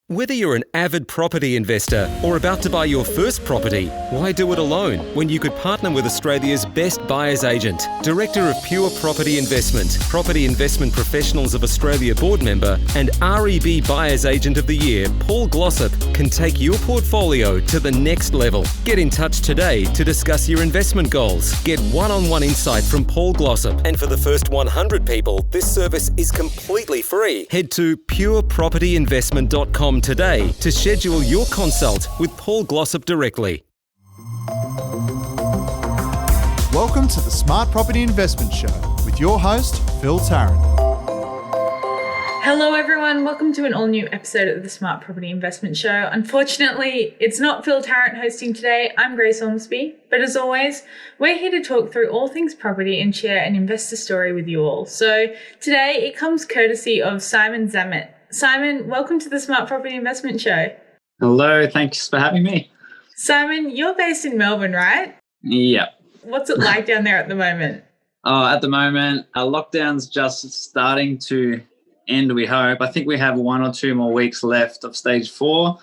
Whether you're an avid property investor or about to buy your first property, why do it alone when you could partner with Australia's best buyer's agent? Director of Pure Property Investment, Property Investment Professionals of Australia board member and REB Buyer's Agent of the Year, Paul Glossop, can take your portfolio to the next level. Get in touch today to discuss your investment goals. Get one-on-one insight from Paul Glossop. And for the first 100 people, this service is completely free. Head to purepropertyinvestment.com today to schedule your consult with Paul Glossop directly. Welcome to the Smart Property Investment Show with your host, Phil Tarrant. Hello everyone, welcome to an all-new episode of the Smart Property Investment Show. Unfortunately, it's not Phil Tarrant hosting today, I'm Grace Ormsby, but as always, we're here to talk through all things property and share an investor story with you all. So today it comes courtesy of Simon Zammit. Simon, welcome to the Smart Property Investment Show. Hello, thanks for having me. Simon, you're based in Melbourne, right? Yeah. What's it like down there at the moment? At the moment, our lockdown's just starting to end, we hope. I think we have 1 or 2 more weeks left of stage 4.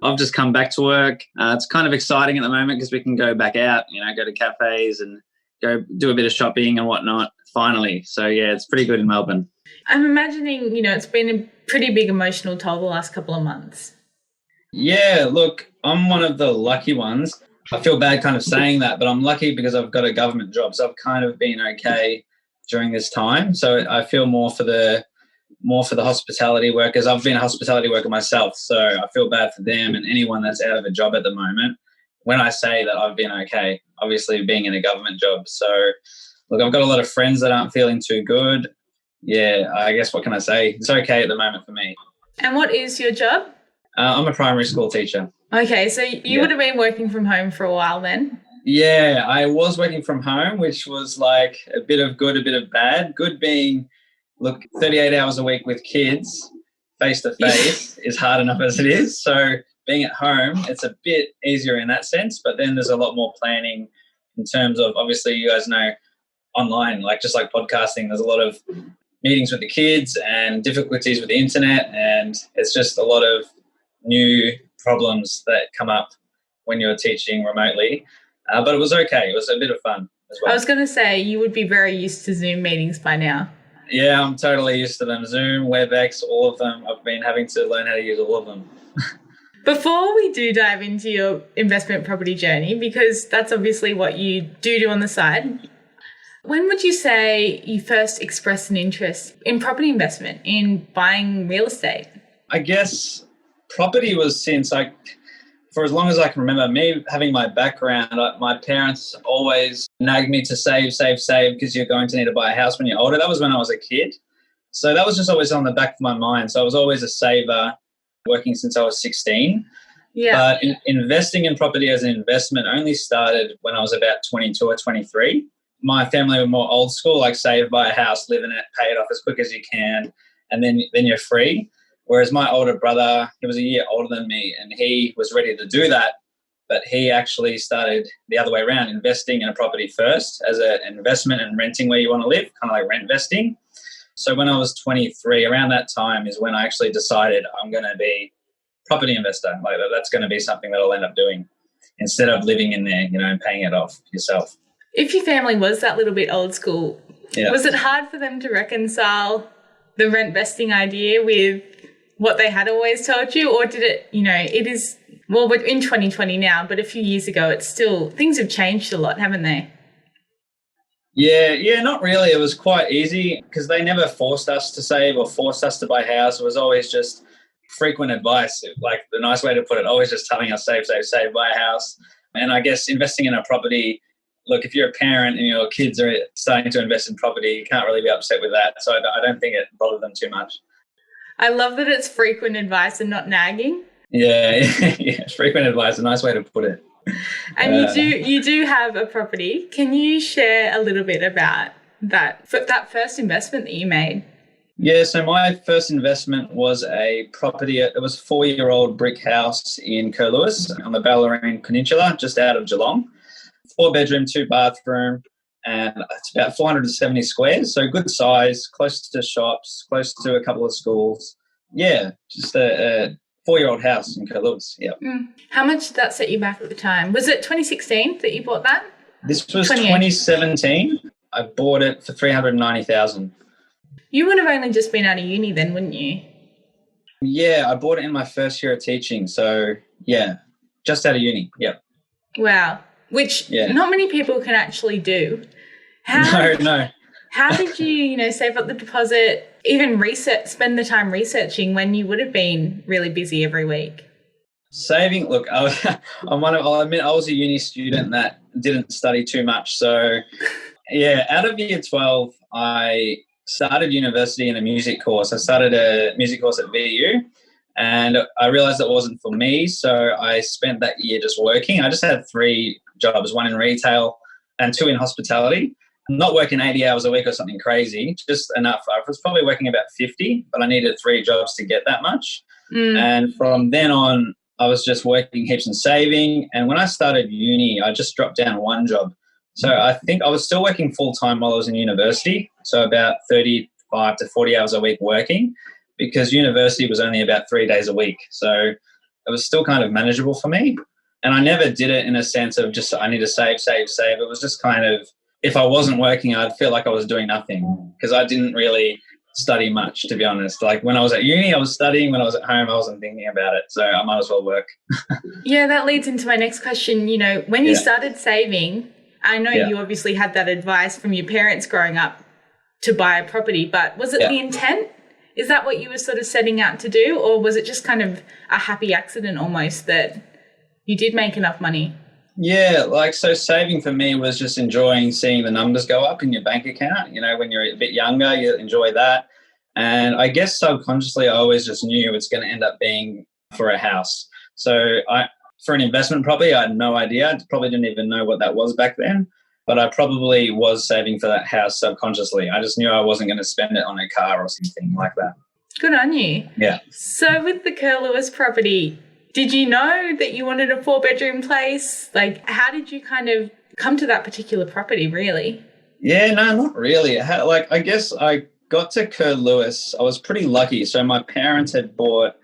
I've just come back to work. It's kind of exciting at the moment because we can go back out, go to cafes and go do a bit of shopping and whatnot, finally. So, yeah, it's pretty good in Melbourne. I'm imagining, it's been a pretty big emotional toll the last couple of months. Yeah, look, I'm one of the lucky ones. I feel bad kind of saying that, but I'm lucky because I've got a government job. So I've kind of been okay during this time. So I feel more for the hospitality workers. I've been a hospitality worker myself, so I feel bad for them and anyone that's out of a job at the moment. When I say that I've been okay, obviously being in a government job. So look, I've got a lot of friends that aren't feeling too good. Yeah, I guess what can I say? It's okay at the moment for me. And what is your job? I'm a primary school teacher. Okay, so you would have been working from home for a while then? Yeah, I was working from home, which was like a bit of good, a bit of bad. Good being, look, 38 hours a week with kids, face-to-face, is hard enough as it is. So being at home, it's a bit easier in that sense, but then there's a lot more planning in terms of, obviously, you guys know, online, just like podcasting, there's a lot of meetings with the kids and difficulties with the internet, and it's just a lot of new problems that come up when you're teaching remotely. But it was okay. It was a bit of fun as well. I was going to say, you would be very used to Zoom meetings by now. Yeah, I'm totally used to them. Zoom, WebEx, all of them. I've been having to learn how to use all of them. Before we do dive into your investment property journey, because that's obviously what you do on the side, when would you say you first expressed an interest in property investment, in buying real estate? I guess property was for as long as I can remember, me having my background, my parents always nagged me to save, because you're going to need to buy a house when you're older. That was when I was a kid. So that was just always on the back of my mind. So I was always a saver, working since I was 16. Yeah. But investing in property as an investment only started when I was about 22 or 23. My family were more old school, like save, buy a house, live in it, pay it off as quick as you can, and then you're free. Whereas my older brother, he was a year older than me, and he was ready to do that, but he actually started the other way around, investing in a property first as an investment and renting where you want to live, kind of like rent investing. So when I was 23, around that time is when I actually decided I'm going to be a property investor. That's going to be something that I'll end up doing instead of living in there, and paying it off yourself. If your family was that little bit old school, Was it hard for them to reconcile the rent vesting idea with what they had always told you? Or did it, it is, well, we're in 2020 now, but a few years ago, it's still, things have changed a lot, haven't they? Yeah, not really. It was quite easy because they never forced us to save or forced us to buy a house. It was always just frequent advice, like the nice way to put it, always just telling us save, buy a house. And I guess investing in a property, look, if you're a parent and your kids are starting to invest in property, you can't really be upset with that. So I don't think it bothered them too much. I love that it's frequent advice and not nagging. Yeah, frequent advice, a nice way to put it. And you do have a property. Can you share a little bit about that first investment that you made? Yeah, so my first investment was a property. It was a 4-year-old brick house in Curlewis on the Bellarine Peninsula, just out of Geelong. 4-bedroom, 2-bathroom, and it's about 470 squares, so good size, close to shops, close to a couple of schools. Yeah, just a 4-year-old house in Curlewis. Yeah. How much did that set you back at the time? Was it 2016 that you bought that? This was 2017. I bought it for $390,000. You would have only just been out of uni then, wouldn't you? Yeah, I bought it in my first year of teaching. So, yeah, just out of uni. Yep. Wow. Which not many people can actually do. No. How did you, save up the deposit, even spend the time researching when you would have been really busy every week? Saving, look, I'll admit I was a uni student that didn't study too much. So, yeah, out of year 12, I started university in a music course. I started a music course at VU, and I realised it wasn't for me. So I spent that year just working. I just had 3 jobs, 1 in retail and 2 in hospitality. I'm not working 80 hours a week or something crazy, just enough. I was probably working about 50, but I needed 3 jobs to get that much. And from then on, I was just working heaps and saving. And when I started uni, I just dropped down 1 job. So I think I was still working full-time while I was in university, so about 35 to 40 hours a week working, because university was only about 3 days a week. So it was still kind of manageable for me. And I never did it in a sense of just I need to save. It was just kind of, if I wasn't working, I'd feel like I was doing nothing, because I didn't really study much, to be honest. Like when I was at uni, I was studying. When I was at home, I wasn't thinking about it. So I might as well work. Yeah, that leads into my next question. When you started saving, I know you obviously had that advice from your parents growing up to buy a property, but was it the intent? Is that what you were sort of setting out to do, or was it just kind of a happy accident almost that you did make enough money? Yeah, so saving for me was just enjoying seeing the numbers go up in your bank account. When you're a bit younger, you enjoy that. And I guess subconsciously, I always just knew it's going to end up being for a house. So for an investment property, I had no idea. I probably didn't even know what that was back then. But I probably was saving for that house subconsciously. I just knew I wasn't going to spend it on a car or something like that. Good on you. Yeah. So with the Curlewis property, did you know that you wanted a 4-bedroom place? How did you kind of come to that particular property, really? Yeah, no, not really. I guess I got to Curlewis. I was pretty lucky. So my parents had bought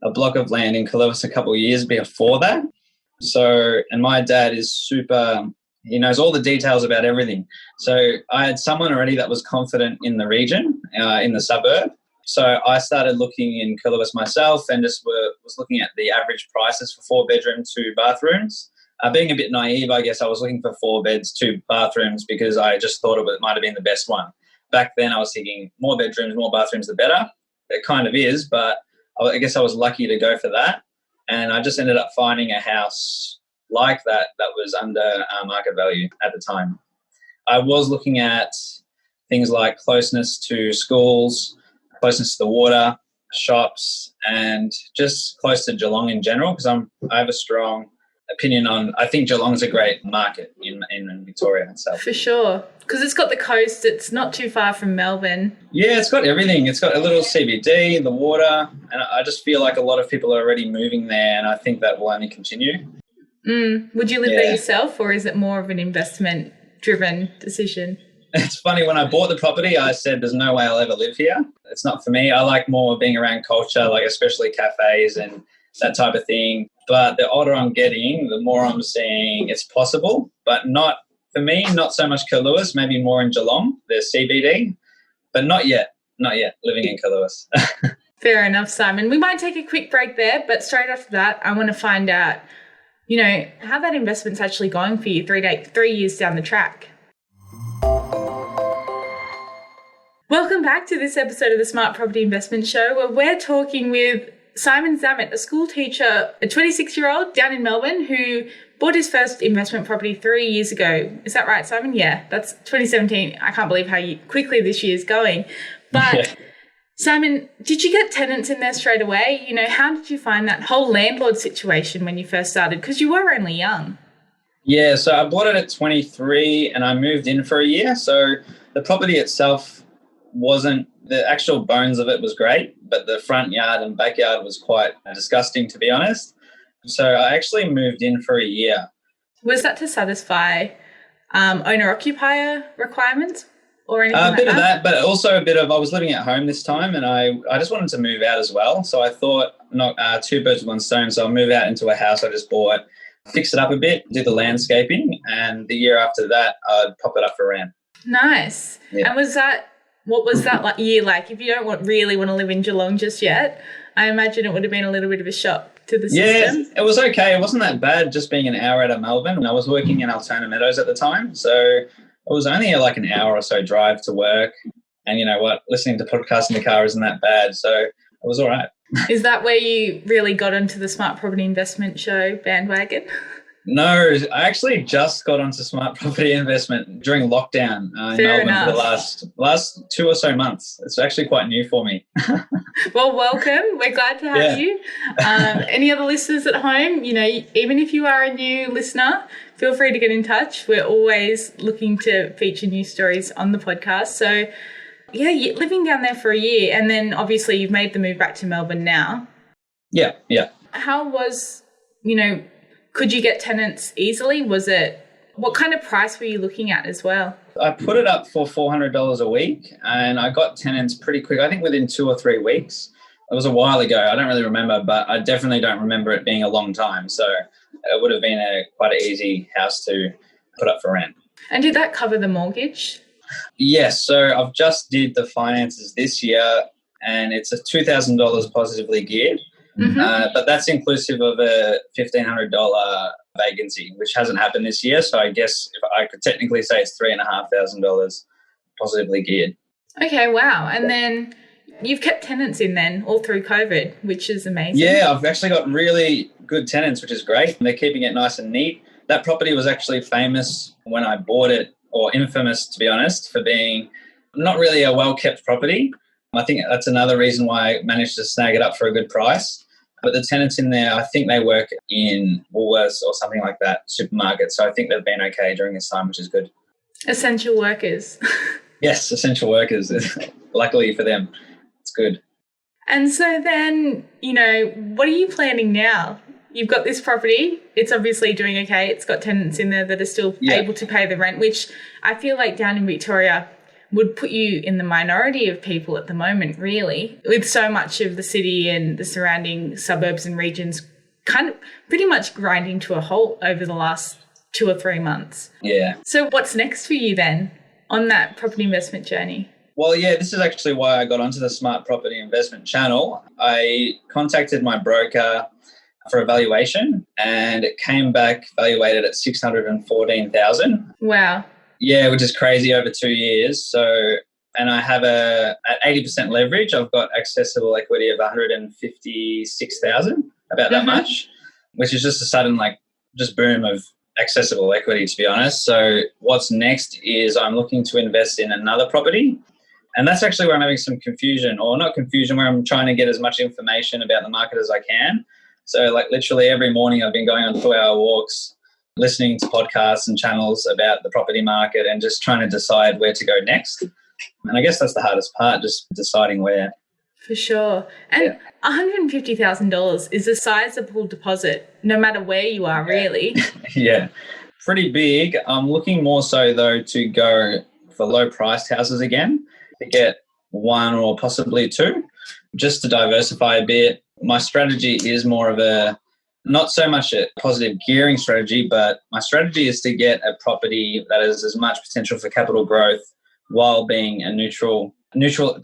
a block of land in Curlewis a couple of years before that. So, and my dad is super, he knows all the details about everything. So I had someone already that was confident in the region, in the suburb. So I started looking in Curlewis myself and just was looking at the average prices for 4-bedroom, 2 bathrooms. Being a bit naive, I guess I was looking for 4 beds, 2 bathrooms because I just thought it might have been the best one. Back then I was thinking more bedrooms, more bathrooms, the better. It kind of is, but I guess I was lucky to go for that. And I just ended up finding a house like that was under market value at the time. I was looking at things like closeness to schools, closeness to the water, shops, and just close to Geelong in general, because I have a strong opinion on, I think Geelong's a great market in Victoria itself. For sure, because it's got the coast, it's not too far from Melbourne. Yeah, it's got everything. It's got a little CBD, the water, and I just feel like a lot of people are already moving there, and I think that will only continue. Would you live there yourself, or is it more of an investment-driven decision? It's funny, when I bought the property, I said there's no way I'll ever live here. It's not for me. I like more being around culture, like especially cafes and that type of thing. But the older I'm getting, the more I'm seeing it's possible, but not for me, not so much Curlewis, maybe more in Geelong, the CBD, but not yet living in Curlewis. Fair enough, Simon. We might take a quick break there, but straight after that, I want to find out, how that investment's actually going for you 3 years down the track. Welcome back to this episode of the Smart Property Investment Show, where we're talking with Simon Zammit, a school teacher, a 26-year-old down in Melbourne who bought his first investment property 3 years ago. Is that right, Simon? Yeah, that's 2017. I can't believe how quickly this year's going. But Simon, did you get tenants in there straight away? How did you find that whole landlord situation when you first started? Because you were only young. Yeah, so I bought it at 23 and I moved in for a year. So the property itself wasn't, the actual bones of it was great, but the front yard and backyard was quite disgusting, to be honest. So I actually moved in for a year. Was that to satisfy owner-occupier requirements? or anything A bit like of that, but also a bit of, I was living at home this time and I just wanted to move out as well. So I thought, not two birds with one stone. So I'll move out into a house I just bought, fix it up a bit, do the landscaping, and the year after that, I'd pop it up for rent. Nice. Yeah. And what was that year like? If you don't really want to live in Geelong just yet, I imagine it would have been a little bit of a shock to the system. Yeah, it was okay. It wasn't that bad just being an hour out of Melbourne. And I was working in Altona Meadows at the time. So it was only like an hour or so drive to work. And you know what? Listening to podcasts in the car isn't that bad. So it was all right. Is that where you really got onto the Smart Property Investment Show bandwagon? No, I actually just got onto smart property investment during lockdown in Melbourne for the last 2 or so months. It's actually quite new for me. Well, welcome. We're glad to have you. Any other listeners at home, you know, even if you are a new listener, feel free to get in touch. We're always looking to feature new stories on the podcast. So, yeah, you're living down there for a year, and then obviously you've made the move back to Melbourne now. Yeah. How was, could you get tenants easily? What kind of price were you looking at as well? I put it up for $400 a week and I got tenants pretty quick. I think within 2 or 3 weeks. It was a while ago. I don't really remember, but I definitely don't remember it being a long time. So it would have been quite an easy house to put up for rent. And did that cover the mortgage? Yes. So I've just did the finances this year and it's a $2,000 positively geared. Mm-hmm. But that's inclusive of a $1,500 vacancy, which hasn't happened this year. So I guess if I could technically say it's $3,500 positively geared. Okay, wow. And then you've kept tenants in then all through COVID, which is amazing. Yeah, I've actually got really good tenants, which is great. They're keeping it nice and neat. That property was actually famous when I bought it, or infamous, to be honest, for being not really a well-kept property. I think that's another reason why I managed to snag it up for a good price. But the tenants in there, I think they work in Woolworths or something like that, supermarket. So I think they've been okay during this time, which is good. Essential workers. Yes, essential workers. Luckily for them, it's good. And so then, what are you planning now? You've got this property. It's obviously doing okay. It's got tenants in there that are still able to pay the rent, which I feel like down in Victoria would put you in the minority of people at the moment, really, with so much of the city and the surrounding suburbs and regions kind of pretty much grinding to a halt over the last 2 or 3 months. Yeah. So what's next for you then on that property investment journey? Well, yeah, this is actually why I got onto the Smart Property Investment channel. I contacted my broker for a valuation and it came back valuated at $614,000. Wow. Yeah, which is crazy over 2 years. So, and I have at 80% leverage, I've got accessible equity of 156,000, about that much, which is just a sudden just boom of accessible equity, to be honest. So what's next is I'm looking to invest in another property. And that's actually where I'm having some confusion, or not confusion, where I'm trying to get as much information about the market as I can. So literally every morning I've been going on 2-hour walks, listening to podcasts and channels about the property market and just trying to decide where to go next. And I guess that's the hardest part, just deciding where. For sure. And $150,000 is a sizable deposit, no matter where you are, really. Yeah, pretty big. I'm looking more so, though, to go for low-priced houses again, to get 1 or possibly 2, just to diversify a bit. My strategy is more of not so much a positive gearing strategy, but my strategy is to get a property that has as much potential for capital growth while being a neutral,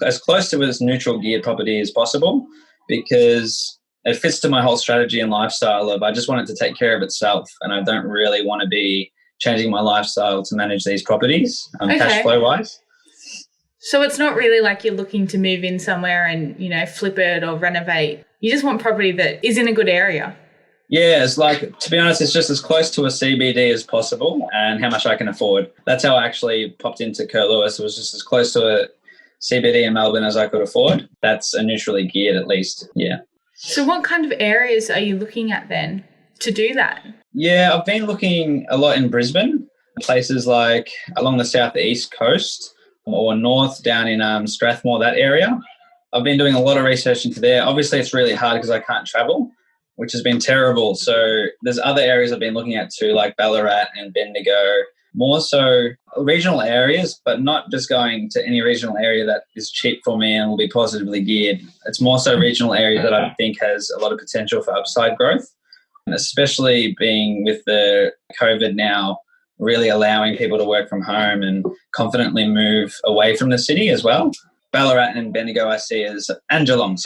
as close to as neutral geared property as possible, because it fits to my whole strategy and lifestyle of I just want it to take care of itself and I don't really want to be changing my lifestyle to manage these properties cash flow wise. So it's not really like you're looking to move in somewhere and, flip it or renovate. You just want property that is in a good area. Yeah, it's to be honest, it's just as close to a CBD as possible and how much I can afford. That's how I actually popped into Curlewis. It was just as close to a CBD in Melbourne as I could afford. That's a neutrally geared at least, yeah. So what kind of areas are you looking at then to do that? Yeah, I've been looking a lot in Brisbane, places like along the southeast coast or north down in Strathmore, that area. I've been doing a lot of research into there. Obviously, it's really hard because I can't travel, which has been terrible. So there's other areas I've been looking at too, like Ballarat and Bendigo, more so regional areas, but not just going to any regional area that is cheap for me and will be positively geared. It's more so regional area that I think has a lot of potential for upside growth, and especially being with the COVID now, really allowing people to work from home and confidently move away from the city as well. Ballarat and Bendigo I see as, and Geelong,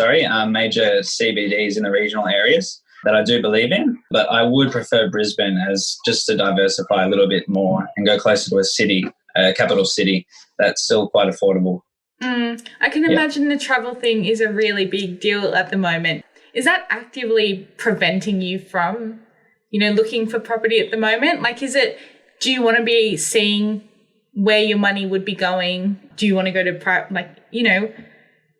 major CBDs in the regional areas that I do believe in, but I would prefer Brisbane as just to diversify a little bit more and go closer to a city, a capital city that's still quite affordable. I can imagine the travel thing is a really big deal at the moment. Is that actively preventing you from, looking for property at the moment? Like, do you want to be seeing where your money would be going? Do you want to go to,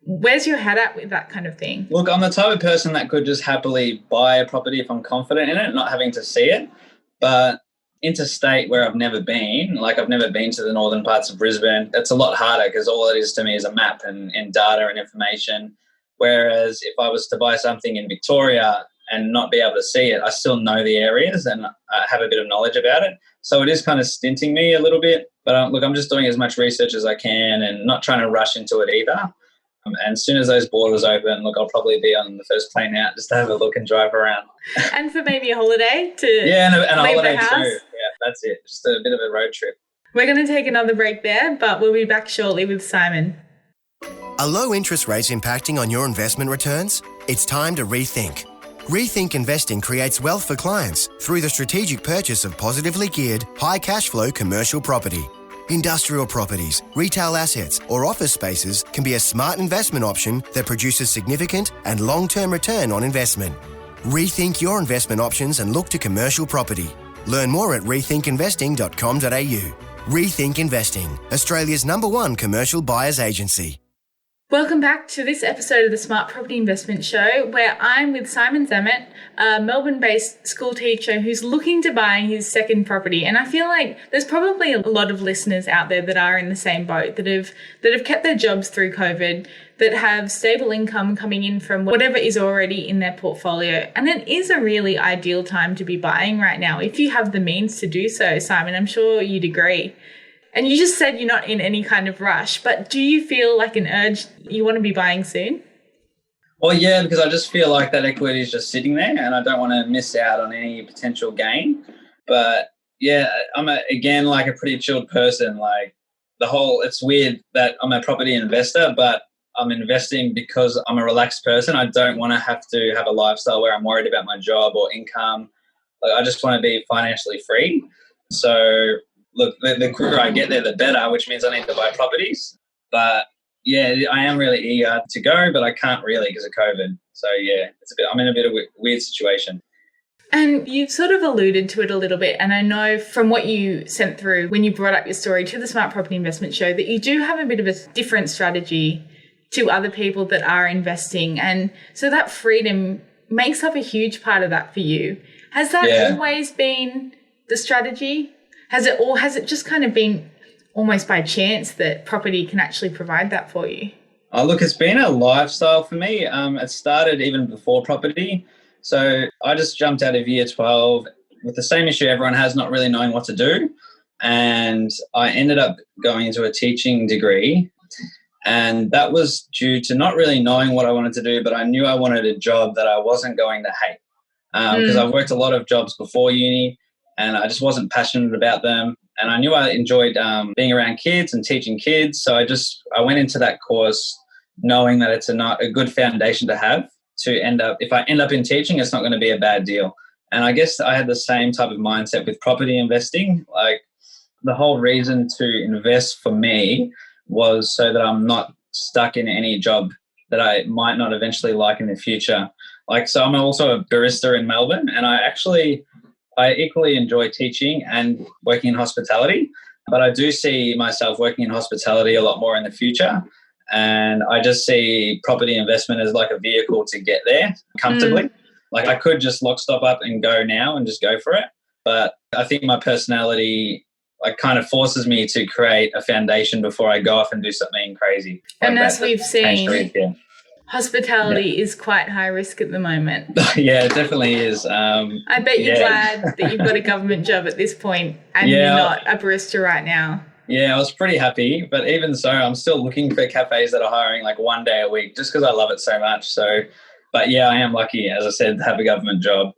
where's your head at with that kind of thing? Look, I'm the type of person that could just happily buy a property if I'm confident in it, not having to see it. But interstate, where I've never been, I've never been to the northern parts of Brisbane, that's a lot harder because all it is to me is a map and data and information. Whereas if I was to buy something in Victoria and not be able to see it, I still know the areas and I have a bit of knowledge about it. So it is kind of stinting me a little bit. But look, I'm just doing as much research as I can and not trying to rush into it either. And as soon as those borders open, look, I'll probably be on the first plane out just to have a look and drive around. And for maybe a holiday to and a leave holiday the house. too. Yeah, that's it. Just a bit of a road trip. We're going to take another break there, but we'll be back shortly with Simon. Are low interest rates impacting on your investment returns? It's time to rethink. Rethink Investing creates wealth for clients through the strategic purchase of positively geared, high cash flow commercial property. Industrial properties, retail assets, or office spaces can be a smart investment option that produces significant and long-term return on investment. Rethink your investment options and look to commercial property. Learn more at rethinkinvesting.com.au. Rethink Investing, Australia's #1 commercial buyers agency. Welcome back to this episode of the Smart Property Investment Show, where I'm with Simon Zammit, a Melbourne-based school teacher who's looking to buy his second property. And I feel like there's probably a lot of listeners out there that are in the same boat, that have kept their jobs through COVID, that have stable income coming in from whatever is already in their portfolio. And it is a really ideal time to be buying right now, if you have the means to do so, Simon. I'm sure you'd agree. And you just said you're not in any kind of rush, but do you feel like an urge you want to be buying soon? Well, yeah, because I just feel like that equity is just sitting there and I don't want to miss out on any potential gain. But yeah, I'm a pretty chilled person. It's weird that I'm a property investor, but I'm investing because I'm a relaxed person. I don't want to have a lifestyle where I'm worried about my job or income. I just want to be financially free. So look, the quicker I get there, the better, which means I need to buy properties. But yeah, I am really eager to go, but I can't really because of COVID. So yeah, I'm in a bit of a weird situation. And you've sort of alluded to it a little bit. And I know from what you sent through when you brought up your story to the Smart Property Investment Show that you do have a bit of a different strategy to other people that are investing. And so that freedom makes up a huge part of that for you. Has that always been the strategy? Has it just kind of been almost by chance that property can actually provide that for you? Oh, look, it's been a lifestyle for me. It started even before property. So I just jumped out of year 12 with the same issue everyone has, not really knowing what to do. And I ended up going into a teaching degree. And that was due to not really knowing what I wanted to do, but I knew I wanted a job that I wasn't going to hate. Because I've worked a lot of jobs before uni and I just wasn't passionate about them. And I knew I enjoyed being around kids and teaching kids. So I went into that course knowing that it's a good foundation to have to if I end up in teaching, it's not going to be a bad deal. And I guess I had the same type of mindset with property investing. Like the whole reason to invest for me was so that I'm not stuck in any job that I might not eventually like in the future. So I'm also a barista in Melbourne, and I equally enjoy teaching and working in hospitality, but I do see myself working in hospitality a lot more in the future. And I just see property investment as like a vehicle to get there comfortably. I could just lock, stop up and go now and just go for it. But I think my personality kind of forces me to create a foundation before I go off and do something crazy. And as we've seen, hospitality is quite high risk at the moment. Yeah, it definitely is. I bet you're glad that you've got a government job at this point and you're not a barista right now. Yeah, I was pretty happy, but even so, I'm still looking for cafes that are hiring like 1 day a week just because I love it so much. So, but yeah, I am lucky, as I said, to have a government job.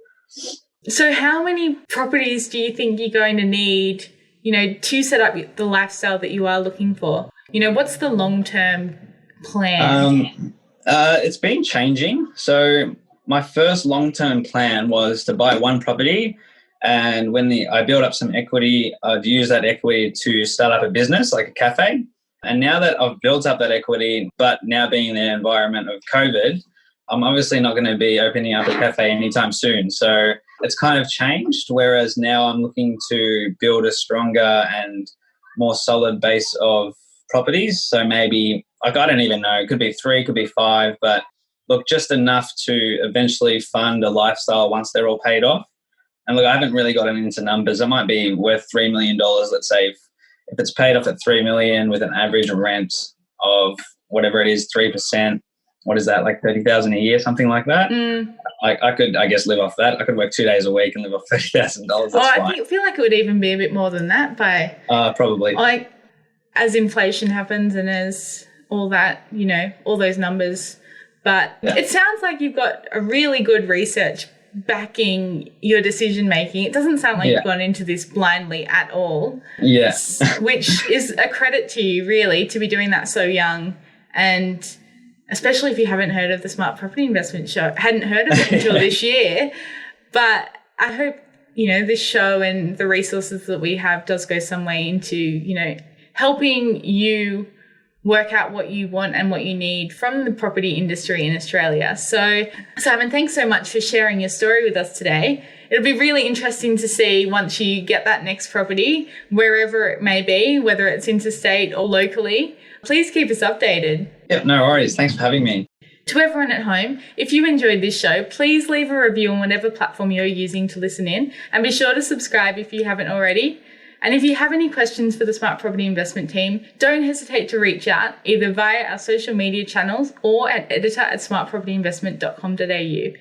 So how many properties do you think you're going to need, to set up the lifestyle that you are looking for? What's the long-term plan? It's been changing. So my first long-term plan was to buy one property, and when I built up some equity, I'd use that equity to start up a business like a cafe. And now that I've built up that equity, but now being in the environment of COVID, I'm obviously not going to be opening up a cafe anytime soon. So it's kind of changed, whereas now I'm looking to build a stronger and more solid base of properties. So maybe, I don't even know, it could be 3, could be 5, but look, just enough to eventually fund a lifestyle once they're all paid off. And look, I haven't really gotten into numbers. It might be worth $3 million, let's say. If it's paid off at $3 million with an average rent of whatever it is, 3%, what is that, like $30,000 a year, something like that? I could, I guess, live off that. I could work 2 days a week and live off $30,000. I feel like it would even be a bit more than that probably. Like, as inflation happens and as all that, all those numbers. But It sounds like you've got a really good research backing your decision making. It doesn't sound like you've gone into this blindly at all. Yes. Which is a credit to you, really, to be doing that so young. And especially if you haven't heard of the Smart Property Investment Show, hadn't heard of it until this year. But I hope, this show and the resources that we have does go some way into, helping you work out what you want and what you need from the property industry in Australia. So, Simon, thanks so much for sharing your story with us today. It'll be really interesting to see once you get that next property, wherever it may be, whether it's interstate or locally. Please keep us updated. Yep, no worries. Thanks for having me. To everyone at home, if you enjoyed this show, please leave a review on whatever platform you're using to listen in, and be sure to subscribe if you haven't already. And if you have any questions for the Smart Property Investment team, don't hesitate to reach out either via our social media channels or at editor@smartpropertyinvestment.com.au.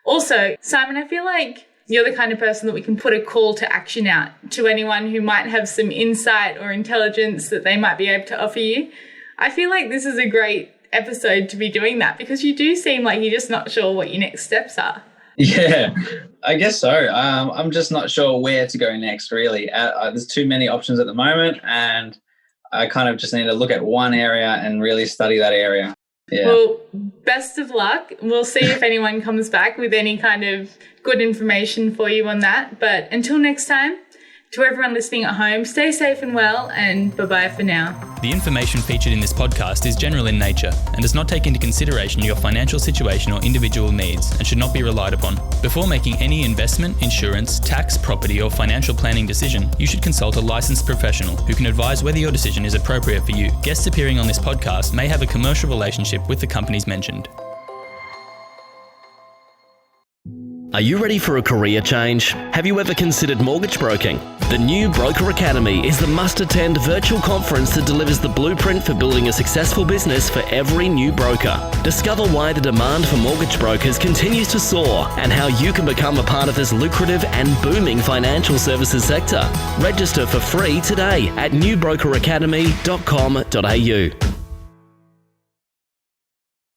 Also, Simon, I feel like you're the kind of person that we can put a call to action out to anyone who might have some insight or intelligence that they might be able to offer you. I feel like this is a great episode to be doing that because you do seem like you're just not sure what your next steps are. Yeah, I guess so. I'm just not sure where to go next, really. There's too many options at the moment, and I kind of just need to look at one area and really study that area. Yeah. Well, best of luck. We'll see if anyone comes back with any kind of good information for you on that. But until next time, to everyone listening at home, stay safe and well, and bye-bye for now. The information featured in this podcast is general in nature and does not take into consideration your financial situation or individual needs and should not be relied upon. Before making any investment, insurance, tax, property or financial planning decision, you should consult a licensed professional who can advise whether your decision is appropriate for you. Guests appearing on this podcast may have a commercial relationship with the companies mentioned. Are you ready for a career change? Have you ever considered mortgage broking? The New Broker Academy is the must-attend virtual conference that delivers the blueprint for building a successful business for every new broker. Discover why the demand for mortgage brokers continues to soar and how you can become a part of this lucrative and booming financial services sector. Register for free today at newbrokeracademy.com.au.